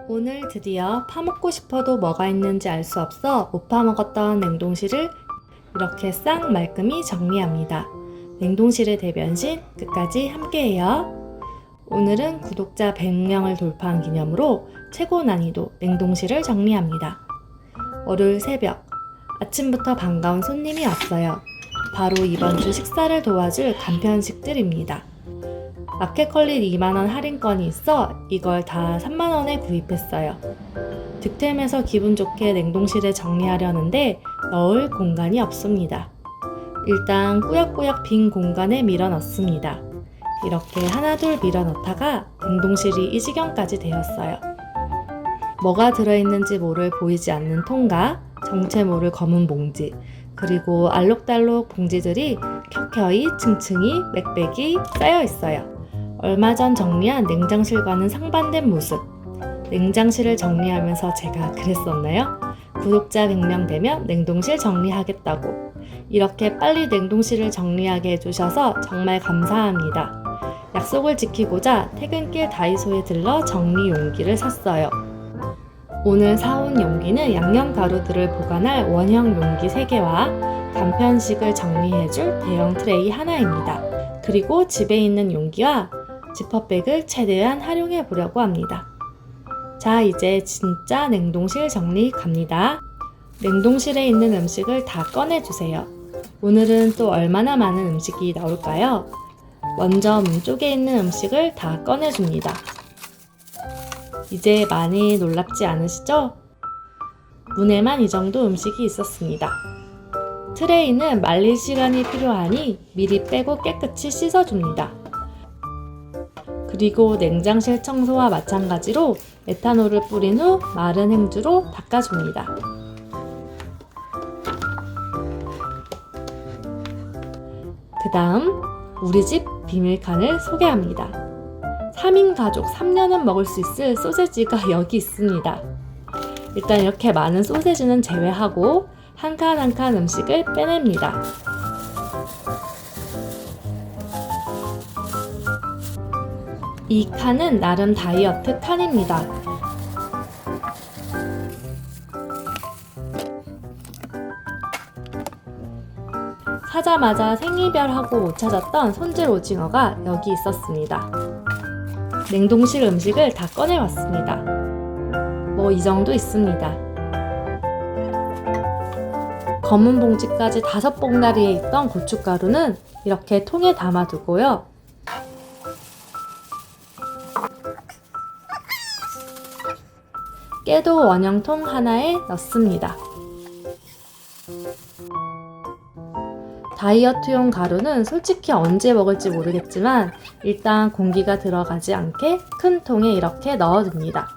오늘 드디어 파먹고 싶어도 뭐가 있는지 알 수 없어 못 파먹었던 냉동실을 이렇게 싹 말끔히 정리합니다. 냉동실의 대변신 끝까지 함께해요. 오늘은 구독자 100명을 돌파한 기념으로 최고 난이도 냉동실을 정리합니다. 월요일 새벽, 아침부터 반가운 손님이 왔어요. 바로 이번 주 식사를 도와줄 간편식들입니다. 마켓컬리 2만원 할인권이 있어 이걸 다 3만원에 구입했어요. 득템해서 기분 좋게 냉동실에 정리하려는데 넣을 공간이 없습니다. 일단 꾸역꾸역 빈 공간에 밀어 넣습니다. 이렇게 하나둘 밀어 넣다가 냉동실이 이 지경까지 되었어요. 뭐가 들어있는지 모를 보이지 않는 통과, 정체 모를 검은 봉지, 그리고 알록달록 봉지들이 켜켜이 층층이 빽빽이 쌓여 있어요. 얼마 전 정리한 냉장실과는 상반된 모습. 냉장실을 정리하면서 제가 그랬었나요? 구독자 100명 되면 냉동실 정리하겠다고. 이렇게 빨리 냉동실을 정리하게 해주셔서 정말 감사합니다. 약속을 지키고자 퇴근길 다이소에 들러 정리 용기를 샀어요. 오늘 사온 용기는 양념 가루들을 보관할 원형 용기 3개와 간편식을 정리해줄 대형 트레이 하나입니다. 그리고 집에 있는 용기와 지퍼백을 최대한 활용해 보려고 합니다. 자, 이제 진짜 냉동실 정리 갑니다. 냉동실에 있는 음식을 다 꺼내주세요. 오늘은 또 얼마나 많은 음식이 나올까요? 먼저 문 쪽에 있는 음식을 다 꺼내줍니다. 이제 많이 놀랍지 않으시죠? 문에만 이 정도 음식이 있었습니다. 트레이는 말릴 시간이 필요하니 미리 빼고 깨끗이 씻어줍니다. 그리고 냉장실 청소와 마찬가지로 에탄올을 뿌린 후 마른 행주로 닦아줍니다. 그 다음 우리 집 비밀칸을 소개합니다. 3인 가족 3년은 먹을 수 있을 소세지가 여기 있습니다. 일단 이렇게 많은 소세지는 제외하고 한 칸 한 칸 음식을 빼냅니다. 이 칸은 나름 다이어트 칸입니다. 사자마자 생이별하고 못 찾았던 손질 오징어가 여기 있었습니다. 냉동실 음식을 다 꺼내왔습니다. 뭐 이 정도 있습니다. 검은 봉지까지 5봉다리에 있던 고춧가루는 이렇게 통에 담아두고요. 깨도 원형통 하나에 넣습니다. 다이어트용 가루는 솔직히 언제 먹을지 모르겠지만 일단 공기가 들어가지 않게 큰 통에 이렇게 넣어둡니다.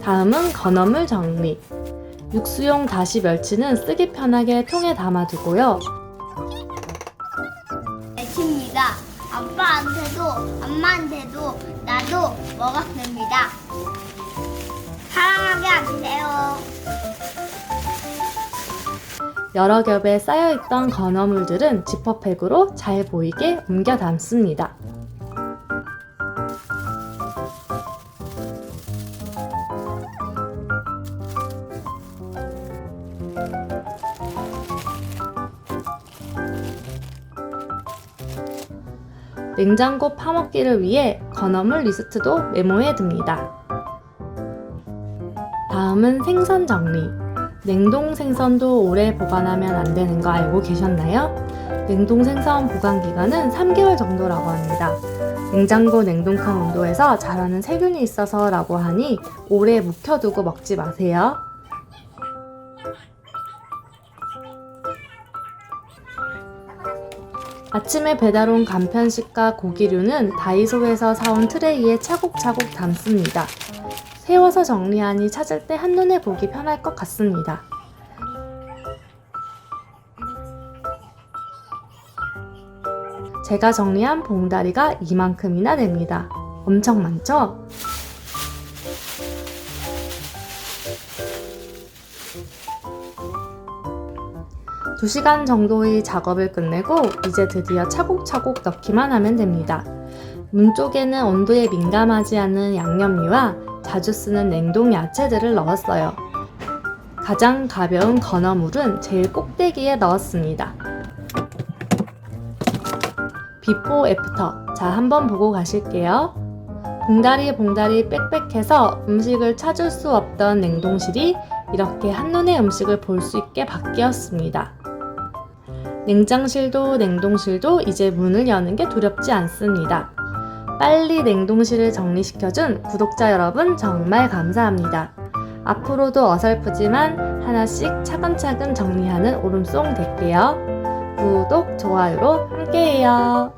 다음은 건어물 정리. 육수용 다시 멸치는 쓰기 편하게 통에 담아두고요. 멸치입니다. 아빠한테도 엄마한테도 나도 먹어도 됩니다. 사랑하게 해주세요. 여러 겹에 쌓여있던 건어물들은 지퍼백으로 잘 보이게 옮겨 담습니다. 냉장고 파먹기를 위해 건어물 리스트도 메모해 둡니다. 다음은 생선 정리. 냉동 생선도 오래 보관하면 안 되는 거 알고 계셨나요? 냉동 생선 보관 기간은 3개월 정도라고 합니다. 냉장고 냉동칸 온도에서 자라는 세균이 있어서 라고 하니 오래 묵혀두고 먹지 마세요. 아침에 배달 온 간편식과 고기류는 다이소에서 사온 트레이에 차곡차곡 담습니다. 세워서 정리하니 찾을 때 한눈에 보기 편할 것 같습니다. 제가 정리한 봉다리가 이만큼이나 됩니다. 엄청 많죠? 2시간 정도의 작업을 끝내고 이제 드디어 차곡차곡 넣기만 하면 됩니다. 문 쪽에는 온도에 민감하지 않은 양념류와 자주 쓰는 냉동 야채들을 넣었어요. 가장 가벼운 건어물은 제일 꼭대기에 넣었습니다. 비포 애프터. 자, 한번 보고 가실게요. 봉다리 빽빽해서 음식을 찾을 수 없던 냉동실이 이렇게 한눈에 음식을 볼 수 있게 바뀌었습니다. 냉장실도 냉동실도 이제 문을 여는 게 두렵지 않습니다. 빨리 냉동실을 정리시켜준 구독자 여러분 정말 감사합니다. 앞으로도 어설프지만 하나씩 차근차근 정리하는 오름송 될게요. 구독, 좋아요로 함께해요.